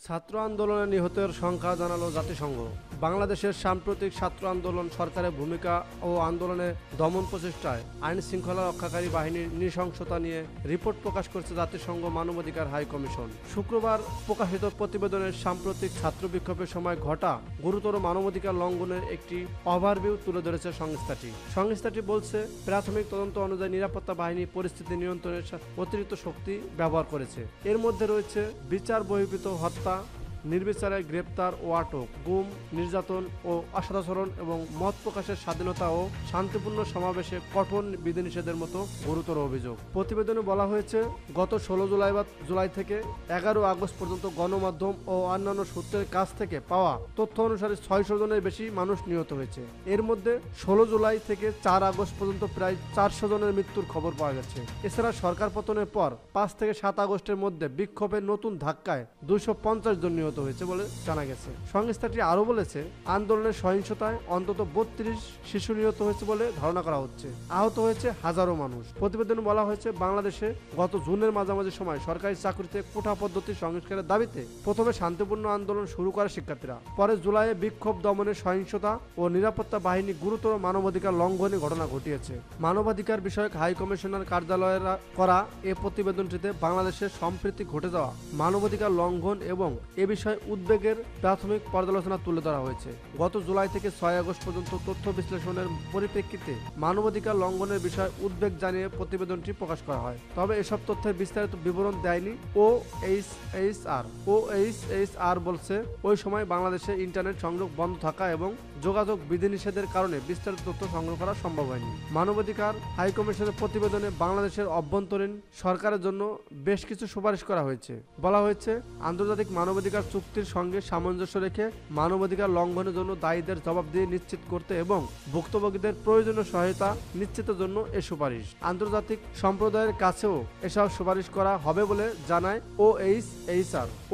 ছাত্র আন্দোলনে নিহতের সংখ্যা জানালো জাতিসংঘ। বাংলাদেশের সাম্প্রতিক ছাত্র আন্দোলন, সরকারের ভূমিকা ও আন্দোলনে দমন প্রচেষ্টায় আইন শৃঙ্খলা রক্ষাকারী বাহিনীর নৃশংসতা নিয়ে রিপোর্ট প্রকাশ করেছে জাতিসংঘ মানবাধিকার হাই কমিশন। শুক্রবার প্রকাশিত প্রতিবেদনের সাম্প্রতিক ছাত্র বিক্ষোভের সময় ঘটা গুরুতর মানবাধিকার লঙ্ঘনের একটি ওভারভিউ তুলে ধরেছে সংস্থাটি বলছে, প্রাথমিক তদন্ত অনুযায়ী নিরাপত্তা বাহিনী পরিস্থিতি নিয়ন্ত্রণের অতিরিক্ত শক্তি ব্যবহার করেছে। এর মধ্যে রয়েছে বিচার বহির্ভূত হত্যা, নির্বিচারে গ্রেপ্তার ও আটক, গুম, নির্যাতন ও অসদাচরণ এবং মত প্রকাশের স্বাধীনতা ও শান্তিপূর্ণ সমাবেশে কঠোর বিধিনিষেধের মতো গুরুতর অভিযোগ। প্রতিবেদনে বলা হয়েছে, গত 16 জুলাই থেকে 11 আগস্ট পর্যন্ত গণমাধ্যম ও অন্যান্য সূত্রের কাছ থেকে পাওয়া তথ্য অনুসারে 600 জনের বেশি মানুষ নিহত হয়েছে। এর মধ্যে 16 জুলাই থেকে 4 আগস্ট পর্যন্ত প্রায় 400 জনের মৃত্যুর খবর পাওয়া গেছে। এছাড়া সরকার পতনের পর 5 থেকে 7 আগস্টের মধ্যে বিক্ষোভের নতুন ধাক্কায় 250 জন নিহত হয়েছে বলে জানা গেছে। সংস্থাটি আরো বলেছে, আন্দোলনের সহিংসতায় অন্তত 32 শিশু নিহত হয়েছে বলে ধারণা করা হচ্ছে। আহত হয়েছে হাজারো মানুষ। প্রতিবেদনে বলা হয়েছে, বাংলাদেশে গত জুনের মাঝামাঝি সময় সরকারি চাকরিতে কোটা পদ্ধতি সংস্কারের দাবিতে প্রথমে শান্তিপূর্ণ আন্দোলন শুরু করে শিক্ষার্থীরা। পরে জুলাইয়ে বিক্ষোভ দমনে সহিংসতা ও নিরাপত্তা বাহিনী গুরুতর মানবাধিকার লঙ্ঘনের ঘটনা ঘটিয়েছে। মানবাধিকার বিষয়ক হাই কমিশনার কার্যালয়ের করা এ প্রতিবেদনটিতে বাংলাদেশের সম্প্রতি ঘটে যাওয়া মানবাধিকার লঙ্ঘন এবং এ বিষয়ে উদ্বেগের প্রাথমিক পর্যালোচনা তুলে ধরা হয়েছে। গত জুলাই থেকে 6 আগস্ট পর্যন্ত তথ্য বিশ্লেষণের পরিপ্রেক্ষিতে মানবাধিকার লঙ্ঘনের বিষয়ে উদ্বেগ জানিয়ে প্রতিবেদনটি প্রকাশ করা হয়। তবে এসব তথ্যের বিস্তারিত বিবরণ দেয়নি OHCHR বলছে, ওই সময় বাংলাদেশে ইন্টারনেট সংযোগ বন্ধ থাকা এবং যোগাযোগ বিধিনিষেধের কারণে বিস্তারিত তথ্য সংগ্রহ করা সম্ভব হয়নি। মানবাধিকার হাই কমিশনের প্রতিবেদনে বাংলাদেশের অভ্যন্তরীণ সরকারের জন্য বেশ কিছু সুপারিশ করা হয়েছে। বলা হয়েছে, আন্তর্জাতিক মানবাধিকার চুক্তির সঙ্গে সামঞ্জস্য রেখে মানবাধিকার লঙ্ঘনের জন্য দায়ীদের জবাবদিহি নিশ্চিত করতে এবং ভুক্তভোগীদের প্রয়োজনীয় সহায়তা নিশ্চিতের জন্য এ সুপারিশ। আন্তর্জাতিক সম্প্রদায়ের কাছেও এসব সুপারিশ করা হবে বলে জানায়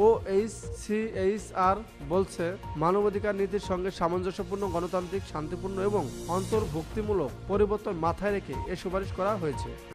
OHCHR বলছে, মানবাধিকার নীতির সঙ্গে সামঞ্জস্যপূর্ণ, গণতান্ত্রিক, শান্তিপূর্ণ এবং অন্তর্ভুক্তিমূলক পরিবর্তন মাথায় রেখে এ সুপারিশ করা হয়েছে।